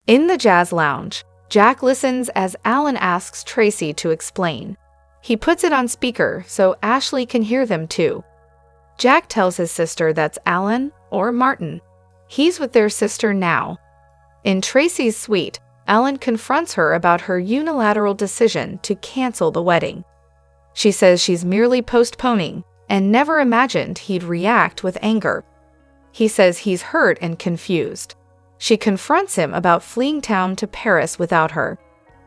In the jazz lounge, Jack listens as Alan asks Traci to explain. He puts it on speaker so Ashley can hear them too. Jack tells his sister that's Alan, or Martin. He's with their sister now. In Traci's suite, Alan confronts her about her unilateral decision to cancel the wedding. She says she's merely postponing and never imagined he'd react with anger. He says he's hurt and confused. She confronts him about fleeing town to Paris without her.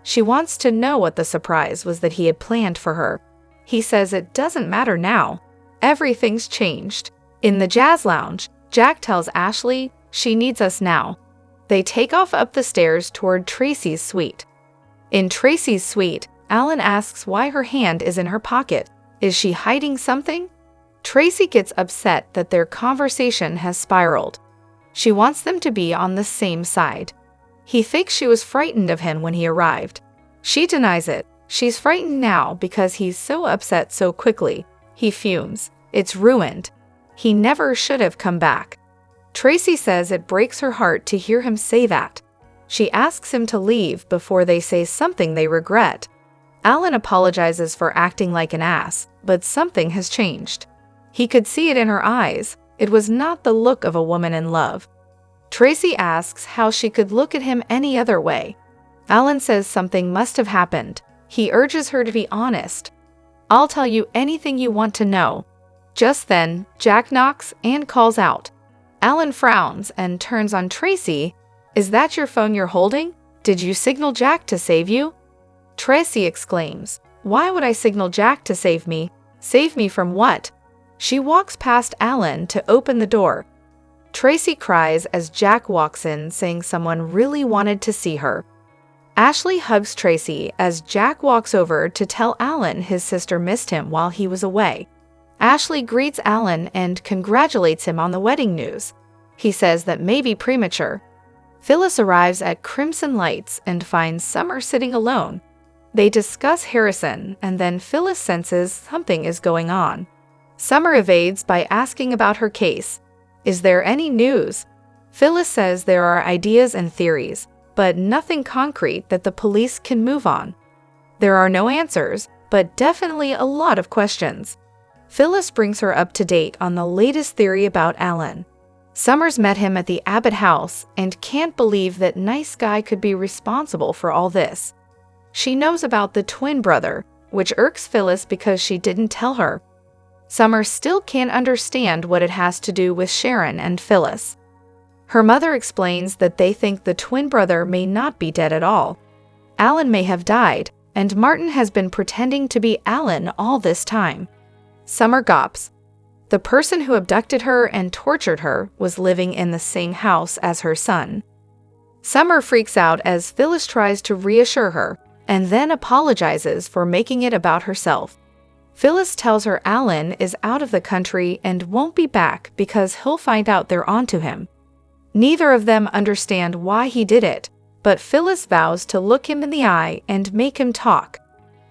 She wants to know what the surprise was that he had planned for her. He says it doesn't matter now. Everything's changed. In the jazz lounge, Jack tells Ashley she needs us now. They take off up the stairs toward Traci's suite. In Traci's suite, Alan asks why her hand is in her pocket. Is she hiding something? Traci gets upset that their conversation has spiraled. She wants them to be on the same side. He thinks she was frightened of him when he arrived. She denies it. She's frightened now because he's so upset so quickly. He fumes. It's ruined. He never should have come back. Traci says it breaks her heart to hear him say that. She asks him to leave before they say something they regret. Alan apologizes for acting like an ass, but something has changed. He could see it in her eyes. It was not the look of a woman in love. Traci asks how she could look at him any other way. Alan says something must have happened. He urges her to be honest. I'll tell you anything you want to know. Just then, Jack knocks and calls out. Alan frowns and turns on Traci. Is that your phone you're holding? Did you signal Jack to save you? Traci exclaims. Why would I signal Jack to save me? Save me from what? She walks past Alan to open the door. Traci cries as Jack walks in, saying someone really wanted to see her. Ashley hugs Traci as Jack walks over to tell Alan his sister missed him while he was away. Ashley greets Alan and congratulates him on the wedding news. He says that may be premature. Phyllis arrives at Crimson Lights and finds Summer sitting alone. They discuss Harrison, and then Phyllis senses something is going on. Summer evades by asking about her case. Is there any news? Phyllis says there are ideas and theories, but nothing concrete that the police can move on. There are no answers, but definitely a lot of questions. Phyllis brings her up to date on the latest theory about Alan. Summers met him at the Abbott house and can't believe that nice guy could be responsible for all this. She knows about the twin brother, which irks Phyllis because she didn't tell her. Summer still can't understand what it has to do with Sharon and Phyllis. Her mother explains that they think the twin brother may not be dead at all. Alan may have died, and Martin has been pretending to be Alan all this time. Summer gawps. The person who abducted her and tortured her was living in the same house as her son. Summer freaks out as Phyllis tries to reassure her, and then apologizes for making it about herself. Phyllis tells her Alan is out of the country and won't be back because he'll find out they're onto him. Neither of them understand why he did it, but Phyllis vows to look him in the eye and make him talk.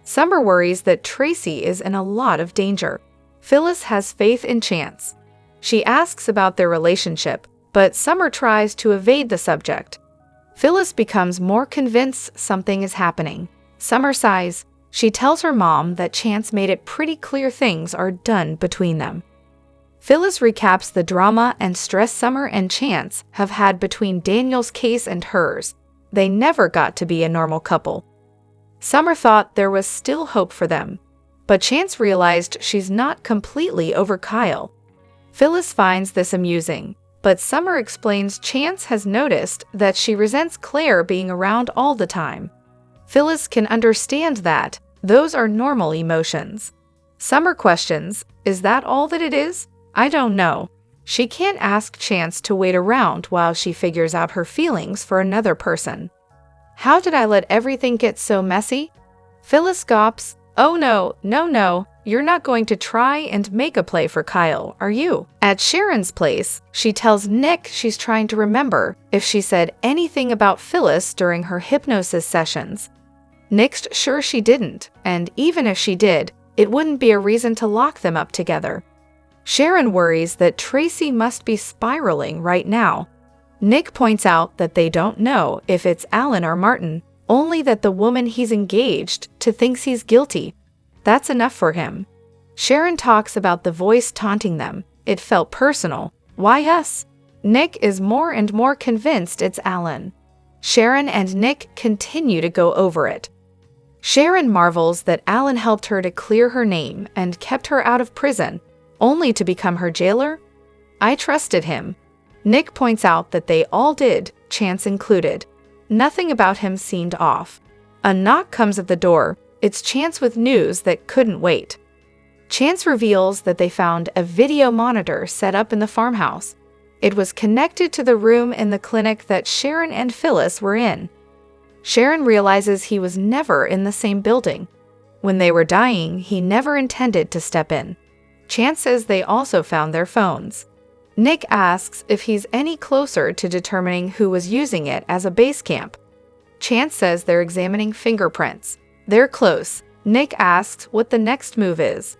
Summer worries that Traci is in a lot of danger. Phyllis has faith in Chance. She asks about their relationship, but Summer tries to evade the subject. Phyllis becomes more convinced something is happening. Summer sighs. She tells her mom that Chance made it pretty clear things are done between them. Phyllis recaps the drama and stress Summer and Chance have had between Daniel's case and hers. They never got to be a normal couple. Summer thought there was still hope for them, but Chance realized she's not completely over Kyle. Phyllis finds this amusing, but Summer explains Chance has noticed that she resents Claire being around all the time. Phyllis can understand that. Those are normal emotions. Summer questions, is that all that it is? I don't know. She can't ask Chance to wait around while she figures out her feelings for another person. How did I let everything get so messy? Phyllis gawps. Oh no, you're not going to try and make a play for Kyle, are you? At Sharon's place, she tells Nick she's trying to remember if she said anything about Phyllis during her hypnosis sessions. Nick's sure she didn't, and even if she did, it wouldn't be a reason to lock them up together. Sharon worries that Traci must be spiraling right now. Nick points out that they don't know if it's Alan or Martin, only that the woman he's engaged to thinks he's guilty. That's enough for him. Sharon talks about the voice taunting them. It felt personal. Why us? Nick is more and more convinced it's Alan. Sharon and Nick continue to go over it. Sharon marvels that Alan helped her to clear her name and kept her out of prison, only to become her jailer? I trusted him. Nick points out that they all did, Chance included. Nothing about him seemed off. A knock comes at the door. It's Chance with news that couldn't wait. Chance reveals that they found a video monitor set up in the farmhouse. It was connected to the room in the clinic that Sharon and Phyllis were in. Sharon realizes he was never in the same building. When they were dying, he never intended to step in. Chance says they also found their phones. Nick asks if he's any closer to determining who was using it as a base camp. Chance says they're examining fingerprints. They're close. Nick asks what the next move is.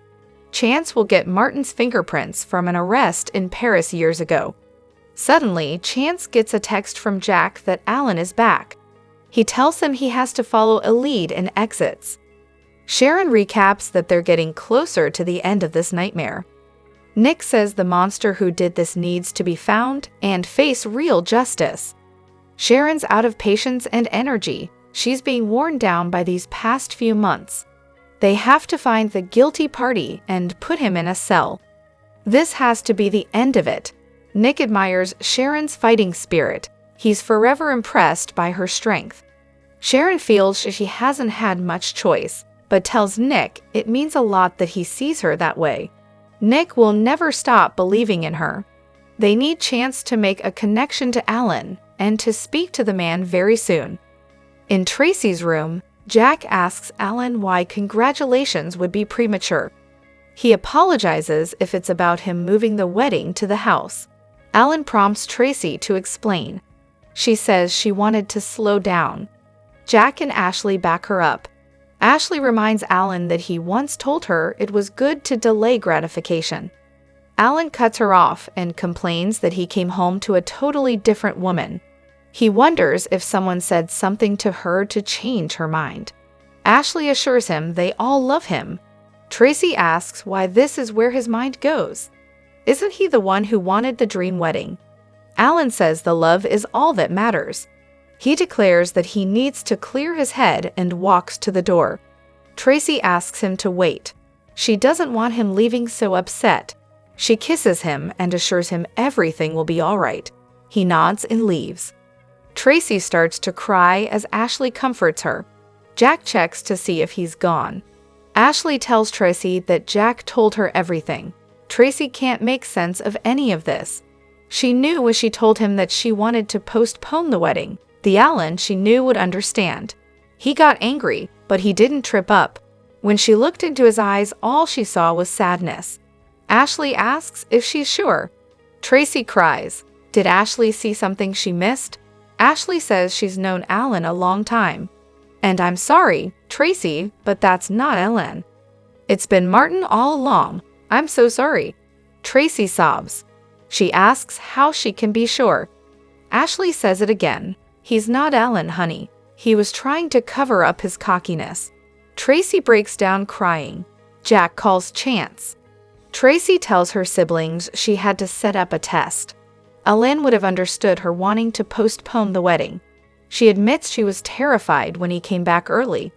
Chance will get Martin's fingerprints from an arrest in Paris years ago. Suddenly, Chance gets a text from Jack that Alan is back. He tells him he has to follow a lead and exits. Sharon recaps that they're getting closer to the end of this nightmare. Nick says the monster who did this needs to be found and face real justice. Sharon's out of patience and energy. She's being worn down by these past few months. They have to find the guilty party and put him in a cell. This has to be the end of it. Nick admires Sharon's fighting spirit. He's forever impressed by her strength. Sharon feels she hasn't had much choice, but tells Nick it means a lot that he sees her that way. Nick will never stop believing in her. They need Chance to make a connection to Alan and to speak to the man very soon. In Traci's room, Jack asks Alan why congratulations would be premature. He apologizes if it's about him moving the wedding to the house. Alan prompts Traci to explain. She says she wanted to slow down. Jack and Ashley back her up. Ashley reminds Alan that he once told her it was good to delay gratification. Alan cuts her off and complains that he came home to a totally different woman. He wonders if someone said something to her to change her mind. Ashley assures him they all love him. Traci asks why this is where his mind goes. Isn't he the one who wanted the dream wedding? Alan says the love is all that matters. He declares that he needs to clear his head and walks to the door. Traci asks him to wait. She doesn't want him leaving so upset. She kisses him and assures him everything will be all right. He nods and leaves. Traci starts to cry as Ashley comforts her. Jack checks to see if he's gone. Ashley tells Traci that Jack told her everything. Traci can't make sense of any of this. She knew when she told him that she wanted to postpone the wedding. The Alan she knew would understand. He got angry, but he didn't trip up. When she looked into his eyes, all she saw was sadness. Ashley asks if she's sure. Traci cries. Did Ashley see something she missed? Ashley says she's known Alan a long time. And I'm sorry, Traci, but that's not Alan. It's been Martin all along. I'm so sorry. Traci sobs. She asks how she can be sure. Ashley says it again. He's not Alan, honey. He was trying to cover up his cockiness. Traci breaks down crying. Jack calls Chance. Traci tells her siblings she had to set up a test. Alan would have understood her wanting to postpone the wedding. She admits she was terrified when he came back early.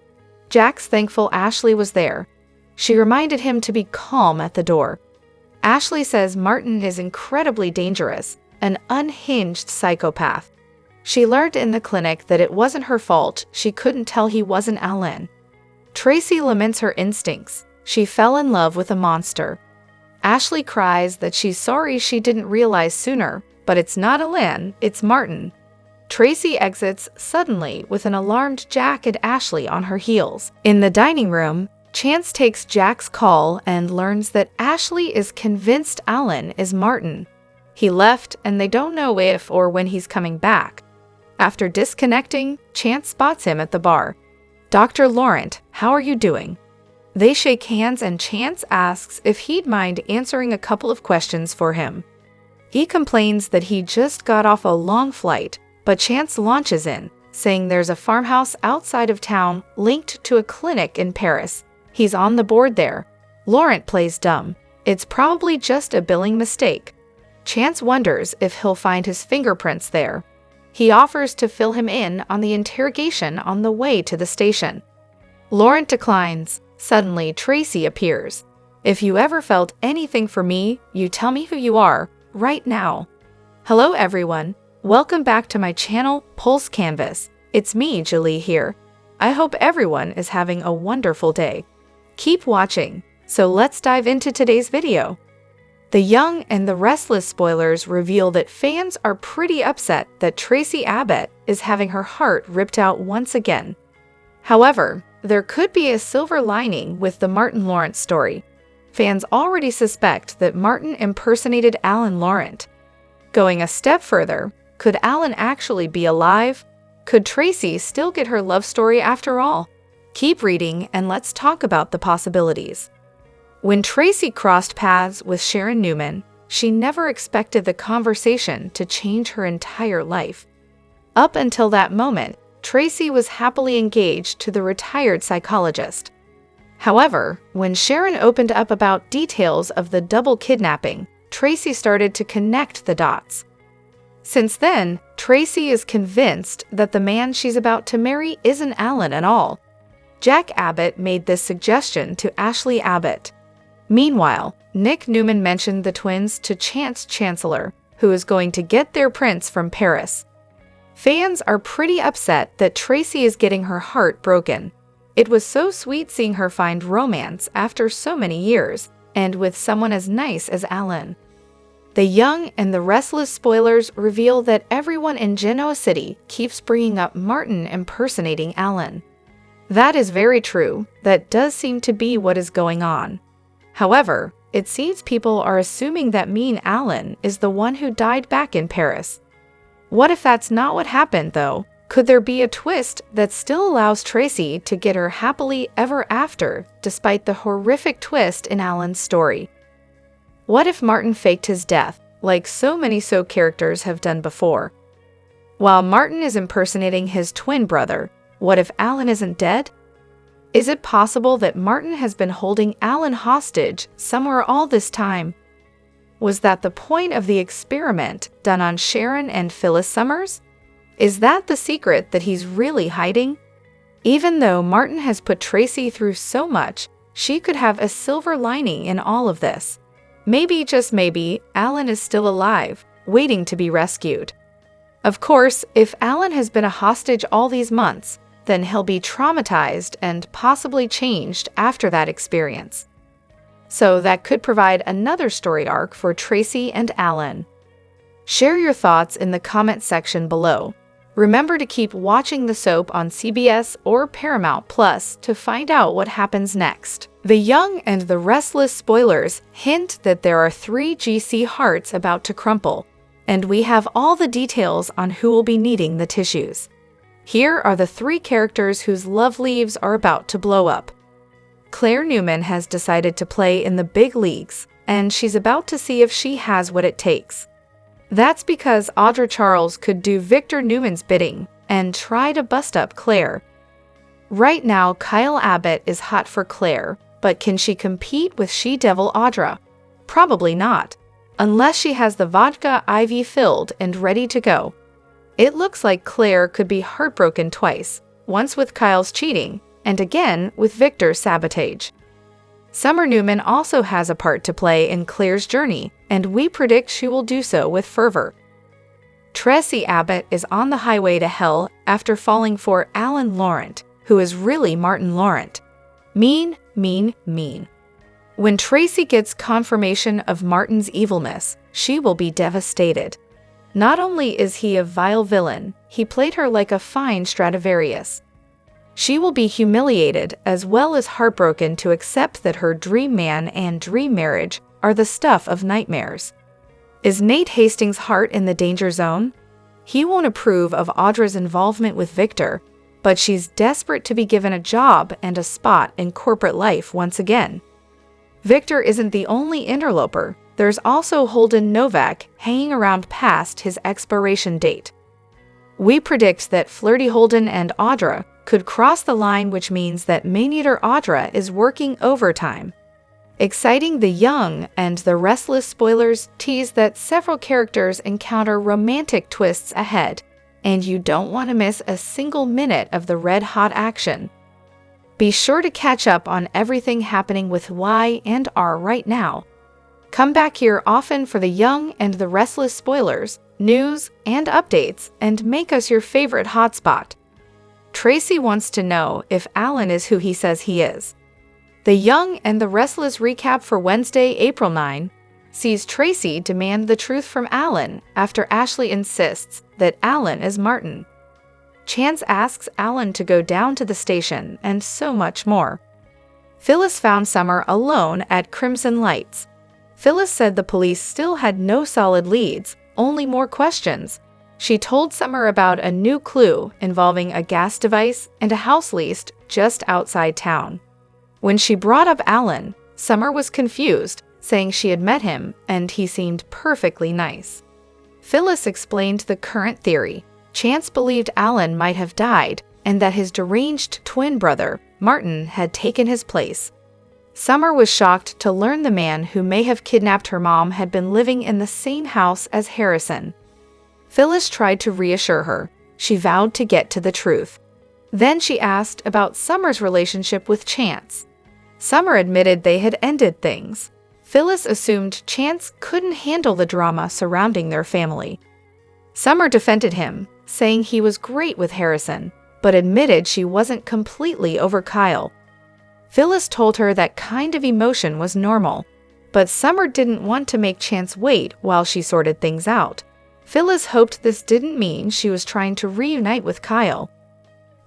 Jack's thankful Ashley was there. She reminded him to be calm at the door. Ashley says Martin is incredibly dangerous, an unhinged psychopath. She learned in the clinic that it wasn't her fault she couldn't tell he wasn't Alan. Traci laments her instincts. She fell in love with a monster. Ashley cries that she's sorry she didn't realize sooner, but it's not Alan, it's Martin. Traci exits suddenly with an alarmed Jack and Ashley on her heels. In the dining room, Chance takes Jack's call and learns that Ashley is convinced Alan is Martin. He left and they don't know if or when he's coming back. After disconnecting, Chance spots him at the bar. Dr. Laurent, how are you doing? They shake hands and Chance asks if he'd mind answering a couple of questions for him. He complains that he just got off a long flight, but Chance launches in, saying there's a farmhouse outside of town linked to a clinic in Paris. He's on the board there. Laurent plays dumb. It's probably just a billing mistake. Chance wonders if he'll find his fingerprints there. He offers to fill him in on the interrogation on the way to the station. Laurent declines. Suddenly, Traci appears. If you ever felt anything for me, you tell me who you are, right now. Hello everyone. Welcome back to my channel, Pulse Canvas. It's me, Julie here. I hope everyone is having a wonderful day. Keep watching. So let's dive into today's video. The Young and the Restless spoilers reveal that fans are pretty upset that Traci Abbott is having her heart ripped out once again. However, there could be a silver lining with the Martin Laurent story. Fans already suspect that Martin impersonated Alan Laurent. Going a step further, could Alan actually be alive? Could Traci still get her love story after all? Keep reading and let's talk about the possibilities. When Traci crossed paths with Sharon Newman, she never expected the conversation to change her entire life. Up until that moment, Traci was happily engaged to the retired psychologist. However, when Sharon opened up about details of the double kidnapping, Traci started to connect the dots. Since then, Traci is convinced that the man she's about to marry isn't Alan at all. Jack Abbott made this suggestion to Ashley Abbott. Meanwhile, Nick Newman mentioned the twins to Chance Chancellor, who is going to get their prince from Paris. Fans are pretty upset that Traci is getting her heart broken. It was so sweet seeing her find romance after so many years, and with someone as nice as Alan. The Young and the Restless spoilers reveal that everyone in Genoa City keeps bringing up Martin impersonating Alan. That is very true. That does seem to be what is going on. However, it seems people are assuming that mean Alan is the one who died back in Paris. What if that's not what happened, though? Could there be a twist that still allows Traci to get her happily ever after, despite the horrific twist in Alan's story? What if Martin faked his death, like so many soap characters have done before? While Martin is impersonating his twin brother, what if Alan isn't dead? Is it possible that Martin has been holding Alan hostage somewhere all this time? Was that the point of the experiment done on Sharon and Phyllis Summers? Is that the secret that he's really hiding? Even though Martin has put Traci through so much, she could have a silver lining in all of this. Maybe, just maybe, Alan is still alive, waiting to be rescued. Of course, if Alan has been a hostage all these months, then he'll be traumatized and possibly changed after that experience. So that could provide another story arc for Traci and Alan. Share your thoughts in the comment section below. Remember to keep watching the soap on CBS or Paramount Plus to find out what happens next. The Young and the Restless spoilers hint that there are 3 GC hearts about to crumple, and we have all the details on who will be needing the tissues. Here are the 3 characters whose love leaves are about to blow up. Claire Newman has decided to play in the big leagues, and she's about to see if she has what it takes. That's because Audra Charles could do Victor Newman's bidding and try to bust up Claire. Right now, Kyle Abbott is hot for Claire, but can she compete with she-devil Audra? Probably not, unless she has the vodka IV filled and ready to go. It looks like Claire could be heartbroken twice, once with Kyle's cheating, and again with Victor's sabotage. Summer Newman also has a part to play in Claire's journey, and we predict she will do so with fervor. Traci Abbott is on the highway to hell after falling for Alan Laurent, who is really Martin Laurent. Mean, mean, mean. When Traci gets confirmation of Martin's evilness, she will be devastated. Not only is he a vile villain, he played her like a fine Stradivarius. She will be humiliated as well as heartbroken to accept that her dream man and dream marriage are the stuff of nightmares. Is Nate Hastings' heart in the danger zone? He won't approve of Audra's involvement with Victor, but she's desperate to be given a job and a spot in corporate life once again. Victor isn't the only interloper. there's also Holden Novak hanging around past his expiration date. We predict that flirty Holden and Audra could cross the line, which means that Maneater Audra is working overtime. Exciting the Young and the Restless spoilers tease that several characters encounter romantic twists ahead, and you don't want to miss a single minute of the red-hot action. Be sure to catch up on everything happening with Y and R right now. Come back here often for the Young and the Restless spoilers, news, and updates, and make us your favorite hotspot. Traci wants to know if Alan is who he says he is. The Young and the Restless recap for Wednesday, April 9, sees Traci demand the truth from Alan after Ashley insists that Alan is Martin. Chance asks Alan to go down to the station, and so much more. Phyllis found Summer alone at Crimson Lights. Phyllis said the police still had no solid leads, only more questions. She told Summer about a new clue involving a gas device and a house leased just outside town. When she brought up Alan, Summer was confused, saying she had met him and he seemed perfectly nice. Phyllis explained the current theory. Chance believed Alan might have died and that his deranged twin brother, Martin, had taken his place. Summer was shocked to learn the man who may have kidnapped her mom had been living in the same house as Harrison. Phyllis tried to reassure her. She vowed to get to the truth. Then she asked about Summer's relationship with Chance. Summer admitted they had ended things. Phyllis assumed Chance couldn't handle the drama surrounding their family. Summer defended him, saying he was great with Harrison, but admitted she wasn't completely over Kyle. Phyllis told her that kind of emotion was normal, but Summer didn't want to make Chance wait while she sorted things out. Phyllis hoped this didn't mean she was trying to reunite with Kyle.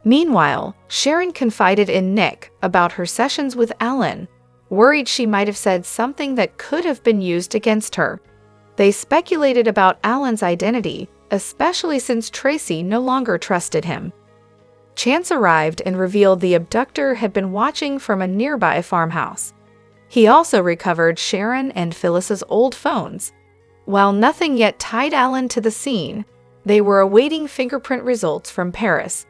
Meanwhile, Sharon confided in Nick about her sessions with Alan, worried she might have said something that could have been used against her. They speculated about Alan's identity, especially since Traci no longer trusted him. Chance arrived and revealed the abductor had been watching from a nearby farmhouse. He also recovered Sharon and Phyllis's old phones. While nothing yet tied Alan to the scene, they were awaiting fingerprint results from Paris.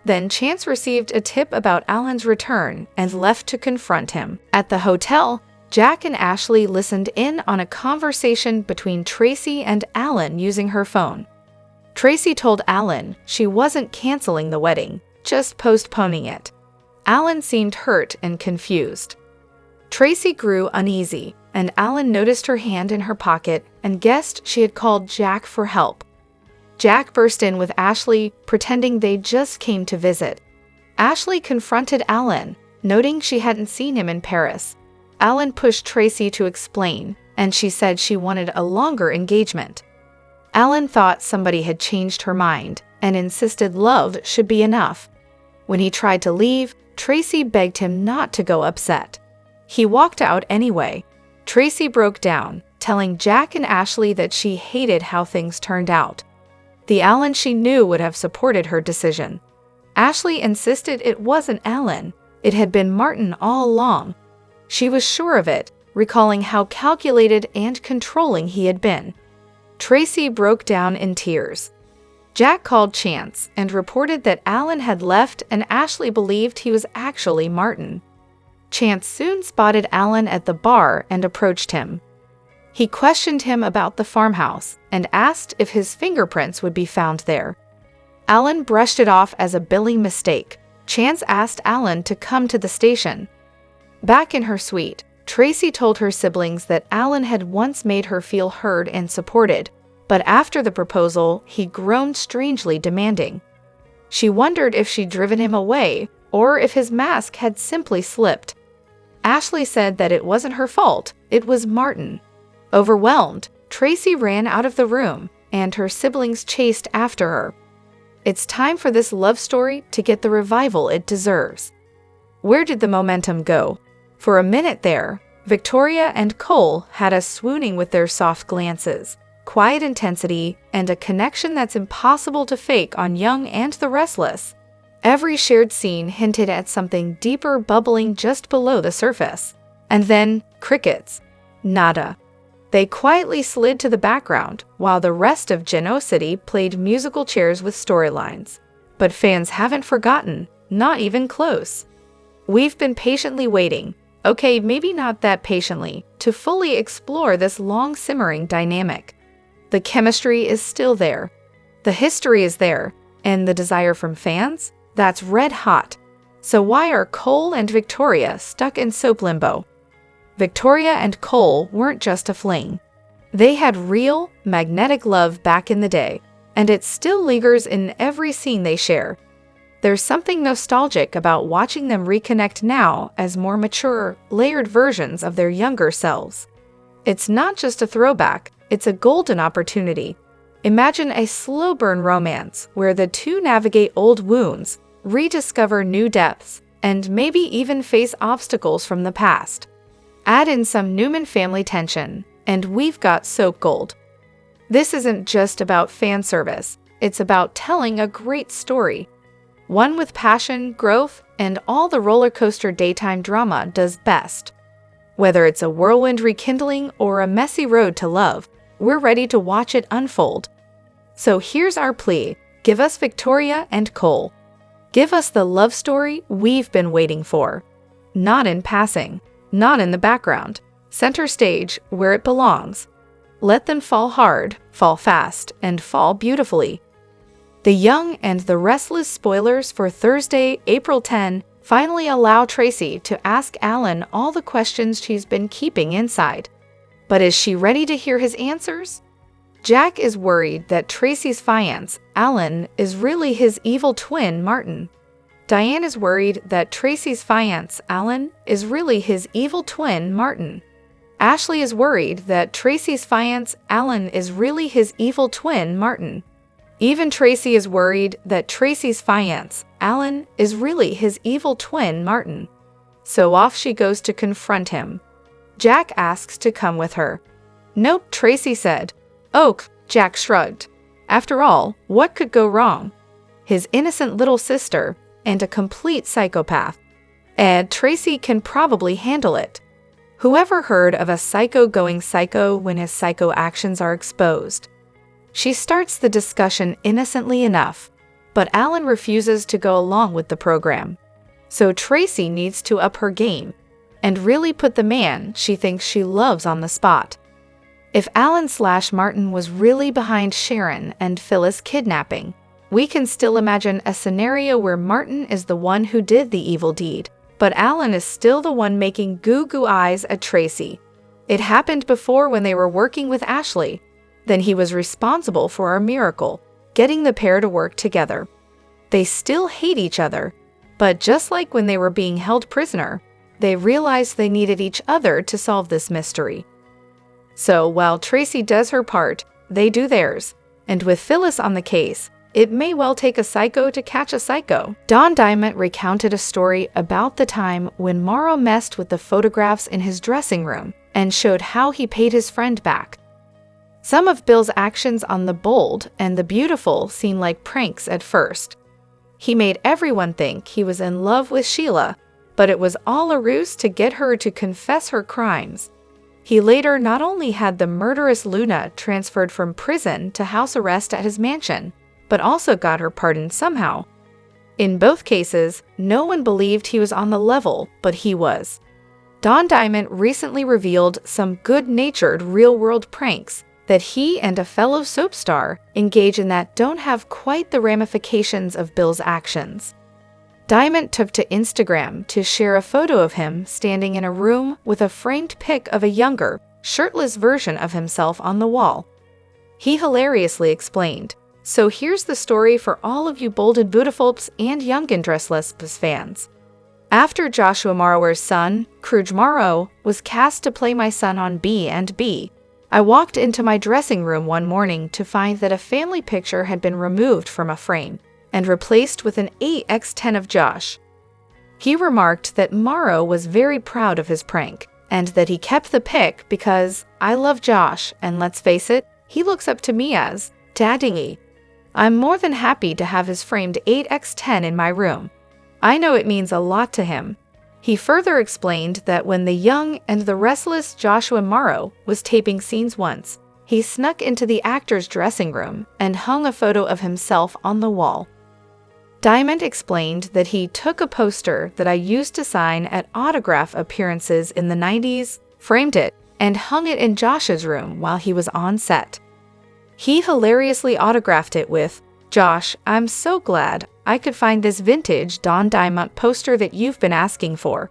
Then Chance received a tip about Alan's return and left to confront him. At the hotel, Jack and Ashley listened in on a conversation between Traci and Alan using her phone. Traci told Alan she wasn't canceling the wedding, just postponing it. Alan seemed hurt and confused. Traci grew uneasy, and Alan noticed her hand in her pocket and guessed she had called Jack for help. Jack burst in with Ashley, pretending they just came to visit. Ashley confronted Alan, noting she hadn't seen him in Paris. Alan pushed Traci to explain, and she said she wanted a longer engagement. Alan thought somebody had changed her mind and insisted love should be enough. When he tried to leave, Traci begged him not to go upset. He walked out anyway. Traci broke down, telling Jack and Ashley that she hated how things turned out. The Alan she knew would have supported her decision. Ashley insisted it wasn't Alan. It had been Martin all along. She was sure of it, recalling how calculated and controlling he had been. Traci broke down in tears. Jack called Chance and reported that Alan had left and Ashley believed he was actually Martin. Chance soon spotted Alan at the bar and approached him. He questioned him about the farmhouse and asked if his fingerprints would be found there. Alan brushed it off as a billing mistake. Chance asked Alan to come to the station. Back in her suite, Traci told her siblings that Alan had once made her feel heard and supported, but after the proposal, he groaned strangely demanding. She wondered if she'd driven him away or if his mask had simply slipped. Ashley said that it wasn't her fault, it was Martin. Overwhelmed, Traci ran out of the room, and her siblings chased after her. It's time for this love story to get the revival it deserves. Where did the momentum go? For a minute there, Victoria and Cole had us swooning with their soft glances, quiet intensity, and a connection that's impossible to fake on Young and the Restless. Every shared scene hinted at something deeper bubbling just below the surface. And then, crickets. Nada. They quietly slid to the background while the rest of Genosity played musical chairs with storylines. But fans haven't forgotten, not even close. We've been patiently waiting, okay, maybe not that patiently, to fully explore this long-simmering dynamic. The chemistry is still there. The history is there, and the desire from fans? That's red hot. So why are Cole and Victoria stuck in soap limbo? Victoria and Cole weren't just a fling. They had real, magnetic love back in the day, and it still lingers in every scene they share. There's something nostalgic about watching them reconnect now as more mature, layered versions of their younger selves. It's not just a throwback, it's a golden opportunity. Imagine a slow-burn romance where the two navigate old wounds, rediscover new depths, and maybe even face obstacles from the past. Add in some Newman family tension, and we've got soap gold. This isn't just about fan service, it's about telling a great story. One with passion, growth, and all the roller coaster daytime drama does best. Whether it's a whirlwind rekindling or a messy road to love, we're ready to watch it unfold. So here's our plea, give us Victoria and Cole. Give us the love story we've been waiting for. Not in passing, not in the background, center stage where it belongs. Let them fall hard, fall fast, and fall beautifully. The Young and the Restless spoilers for Thursday, April 10, finally allow Traci to ask Alan all the questions she's been keeping inside. But is she ready to hear his answers? Jack is worried that Traci's fiancé, Alan, is really his evil twin, Martin. Diane is worried that Traci's fiancé, Alan, is really his evil twin, Martin. Ashley is worried that Traci's fiancé, Alan, is really his evil twin, Martin. Even Traci is worried that Traci's fiancé, Alan, is really his evil twin, Martin. So off she goes to confront him. Jack asks to come with her. Nope, Traci said. Oh, Jack shrugged. After all, what could go wrong? His innocent little sister, and a complete psychopath. And Traci can probably handle it. Whoever heard of a psycho going psycho when his psycho actions are exposed? She starts the discussion innocently enough, but Alan refuses to go along with the program. So Traci needs to up her game and really put the man she thinks she loves on the spot. If Alan/Martin was really behind Sharon and Phyllis kidnapping, we can still imagine a scenario where Martin is the one who did the evil deed, but Alan is still the one making goo-goo eyes at Traci. It happened before when they were working with Ashley. Then he was responsible for a miracle, getting the pair to work together. They still hate each other, but just like when they were being held prisoner, they realized they needed each other to solve this mystery. So while Traci does her part, they do theirs, and with Phyllis on the case, it may well take a psycho to catch a psycho. Don Diamond recounted a story about the time when Morrow messed with the photographs in his dressing room and showed how he paid his friend back. Some of Bill's actions on the bold and the beautiful seem like pranks at first. He made everyone think he was in love with Sheila, but it was all a ruse to get her to confess her crimes. He later not only had the murderous Luna transferred from prison to house arrest at his mansion, but also got her pardoned somehow. In both cases, no one believed he was on the level, but he was. Don Diamond recently revealed some good-natured real-world pranks that he and a fellow soap star engage in that don't have quite the ramifications of Bill's actions. Diamond took to Instagram to share a photo of him standing in a room with a framed pic of a younger, shirtless version of himself on the wall. He hilariously explained, "So here's the story for all of you bold and beautifulps and young and dressless fans. After Joshua Morrower's son, Cruge Morrow, was cast to play my son on B&B, I walked into my dressing room one morning to find that a family picture had been removed from a frame and replaced with an 8x10 of Josh. He remarked that Morrow was very proud of his prank and that he kept the pic because I love Josh and let's face it, he looks up to me as Daddy. I'm more than happy to have his framed 8x10 in my room. I know it means a lot to him. He further explained that when the young and the restless Joshua Morrow was taping scenes once, he snuck into the actor's dressing room and hung a photo of himself on the wall. Diamond explained that he took a poster that I used to sign at autograph appearances in the 90s, framed it, and hung it in Josh's room while he was on set. He hilariously autographed it with, "Josh, I'm so glad I could find this vintage Don Diamond poster that you've been asking for.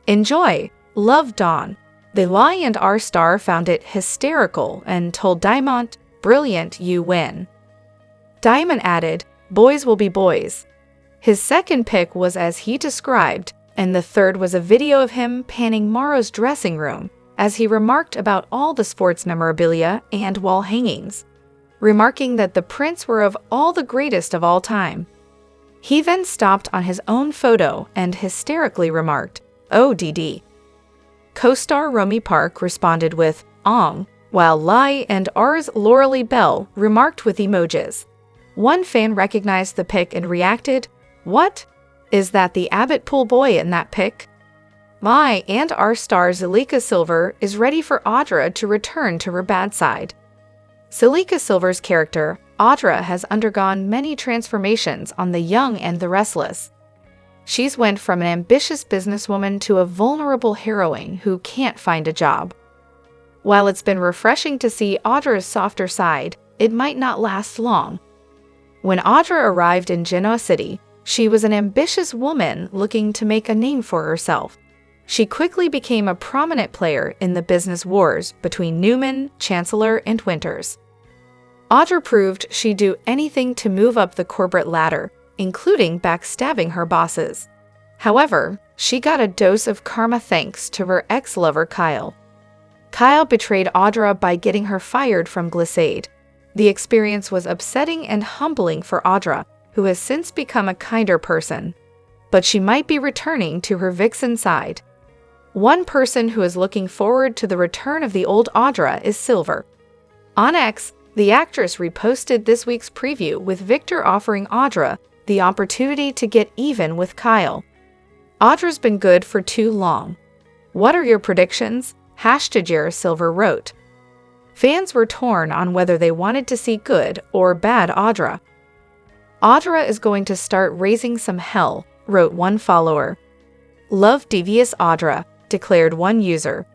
Enjoy. Love, Don." The Y&R star found it hysterical and told Diamond, "Brilliant, you win." Diamond added, "Boys will be boys." His second pick was as he described, and the third was a video of him panning Morrow's dressing room as he remarked about all the sports memorabilia and wall hangings, remarking that the prints were of all the greatest of all time. He then stopped on his own photo and hysterically remarked, "ODD." Co-star Romy Park responded with, "Ong," while Lai and R's Lauralee Bell remarked with emojis. One fan recognized the pic and reacted, "What? Is that the Abbott Pool boy in that pic?" Lai and R star Zalika Silver is ready for Audra to return to her bad side. Zalika Silver's character, Audra, has undergone many transformations on The Young and the Restless. She's went from an ambitious businesswoman to a vulnerable heroine who can't find a job. While it's been refreshing to see Audra's softer side, it might not last long. When Audra arrived in Genoa City, she was an ambitious woman looking to make a name for herself. She quickly became a prominent player in the business wars between Newman, Chancellor, and Winters. Audra proved she'd do anything to move up the corporate ladder, including backstabbing her bosses. However, she got a dose of karma thanks to her ex-lover Kyle. Kyle betrayed Audra by getting her fired from Glissade. The experience was upsetting and humbling for Audra, who has since become a kinder person. But she might be returning to her vixen side. One person who is looking forward to the return of the old Audra is Silver. On X, the actress reposted this week's preview with Victor offering Audra the opportunity to get even with Kyle. "Audra's been good for too long. What are your predictions?" Silver wrote. Fans were torn on whether they wanted to see good or bad Audra. "Audra is going to start raising some hell," wrote one follower. "Love devious Audra," declared one user.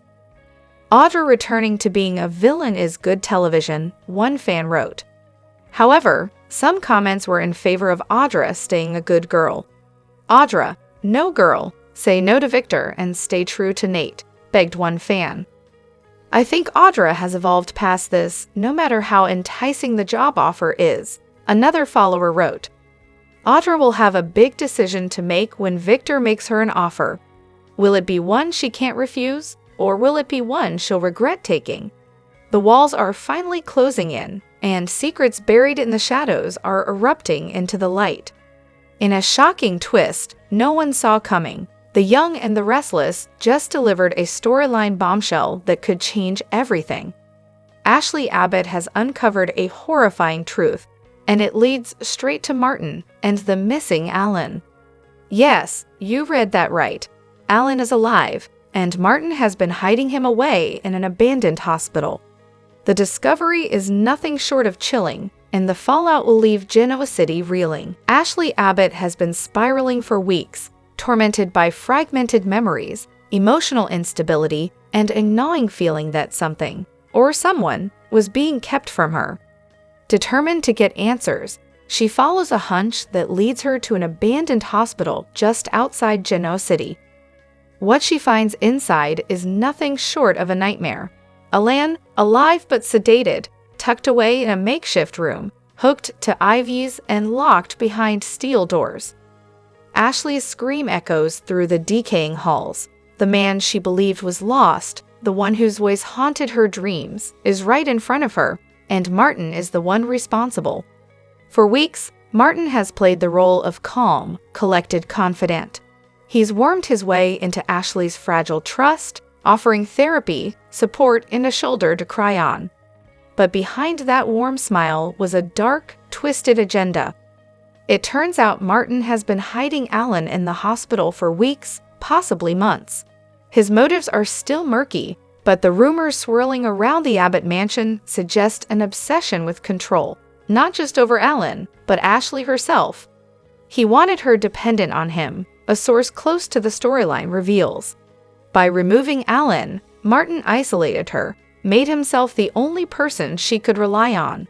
"Audra returning to being a villain is good television," one fan wrote. However, some comments were in favor of Audra staying a good girl. "Audra, no girl, say no to Victor and stay true to Nate," begged one fan. "I think Audra has evolved past this, no matter how enticing the job offer is," another follower wrote. "Audra will have a big decision to make when Victor makes her an offer. Will it be one she can't refuse, or will it be one she'll regret taking? The walls are finally closing in, and secrets buried in the shadows are erupting into the light." In a shocking twist no one saw coming, The Young and the Restless just delivered a storyline bombshell that could change everything. Ashley Abbott has uncovered a horrifying truth, and it leads straight to Martin and the missing Alan. Yes, you read that right. Alan is alive, and Martin has been hiding him away in an abandoned hospital. The discovery is nothing short of chilling, and the fallout will leave Genoa City reeling. Ashley Abbott has been spiraling for weeks, tormented by fragmented memories, emotional instability, and a gnawing feeling that something, or someone, was being kept from her. Determined to get answers, she follows a hunch that leads her to an abandoned hospital just outside Genoa City. What she finds inside is nothing short of a nightmare. Alan, alive but sedated, tucked away in a makeshift room, hooked to IVs and locked behind steel doors. Ashley's scream echoes through the decaying halls. The man she believed was lost, the one whose voice haunted her dreams, is right in front of her, and Martin is the one responsible. For weeks, Martin has played the role of calm, collected confidant. He's wormed his way into Ashley's fragile trust, offering therapy, support, and a shoulder to cry on. But behind that warm smile was a dark, twisted agenda. It turns out Martin has been hiding Alan in the hospital for weeks, possibly months. His motives are still murky, but the rumors swirling around the Abbott mansion suggest an obsession with control, not just over Alan, but Ashley herself. He wanted her dependent on him, a source close to the storyline reveals. By removing Alan, Martin isolated her, made himself the only person she could rely on.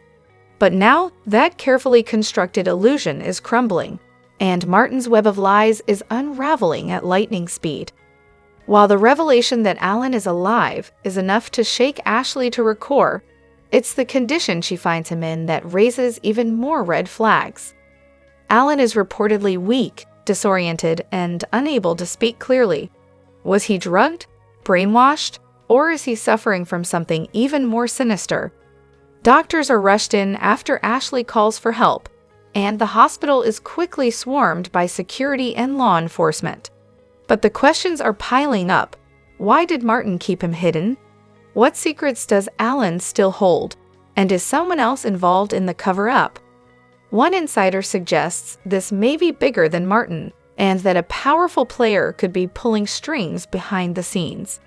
But now, that carefully constructed illusion is crumbling, and Martin's web of lies is unraveling at lightning speed. While the revelation that Alan is alive is enough to shake Ashley to her core, it's the condition she finds him in that raises even more red flags. Alan is reportedly weak, disoriented, and unable to speak clearly. Was he drugged, brainwashed, or is he suffering from something even more sinister? Doctors are rushed in after Ashley calls for help, and the hospital is quickly swarmed by security and law enforcement. But the questions are piling up. Why did Martin keep him hidden? What secrets does Alan still hold? And is someone else involved in the cover-up? One insider suggests this may be bigger than Martin, and that a powerful player could be pulling strings behind the scenes.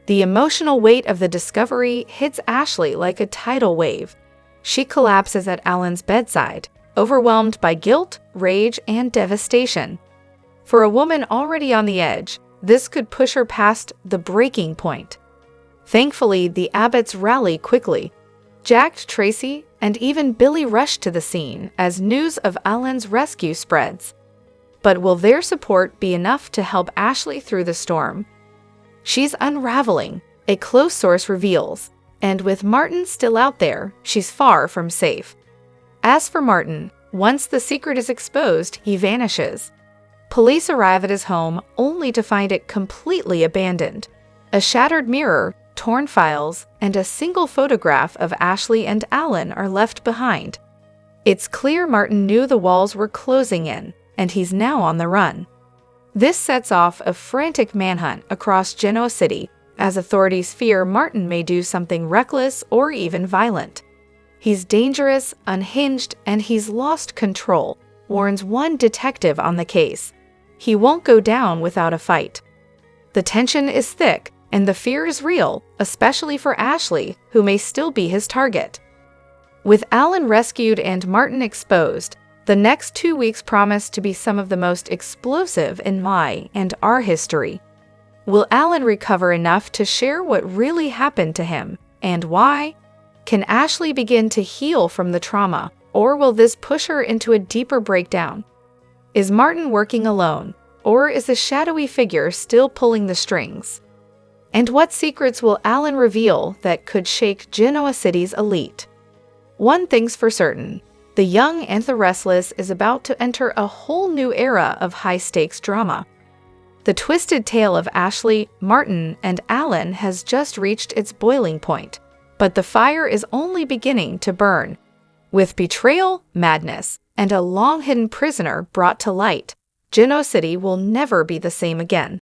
The emotional weight of the discovery hits Ashley like a tidal wave. She collapses at Alan's bedside, overwhelmed by guilt, rage, and devastation. For a woman already on the edge, this could push her past the breaking point. Thankfully, the Abbotts rally quickly. Jack, Traci, and even Billy rush to the scene as news of Alan's rescue spreads. But will their support be enough to help Ashley through the storm? She's unraveling, a close source reveals, and with Martin still out there, she's far from safe. As for Martin, once the secret is exposed, he vanishes. Police arrive at his home only to find it completely abandoned. A shattered mirror, torn files, and a single photograph of Ashley and Alan are left behind. It's clear Martin knew the walls were closing in, and he's now on the run. This sets off a frantic manhunt across Genoa City, as authorities fear Martin may do something reckless or even violent. He's dangerous, unhinged, and he's lost control, warns one detective on the case. He won't go down without a fight. The tension is thick, and the fear is real, especially for Ashley, who may still be his target. With Alan rescued and Martin exposed, the next 2 weeks promise to be some of the most explosive in my and our history. Will Alan recover enough to share what really happened to him, and why? Can Ashley begin to heal from the trauma, or will this push her into a deeper breakdown? Is Martin working alone, or is a shadowy figure still pulling the strings? And what secrets will Alan reveal that could shake Genoa City's elite? One thing's for certain, the young and the restless is about to enter a whole new era of high-stakes drama. The twisted tale of Ashley, Martin, and Alan has just reached its boiling point, but the fire is only beginning to burn. With betrayal, madness, and a long-hidden prisoner brought to light, Genoa City will never be the same again.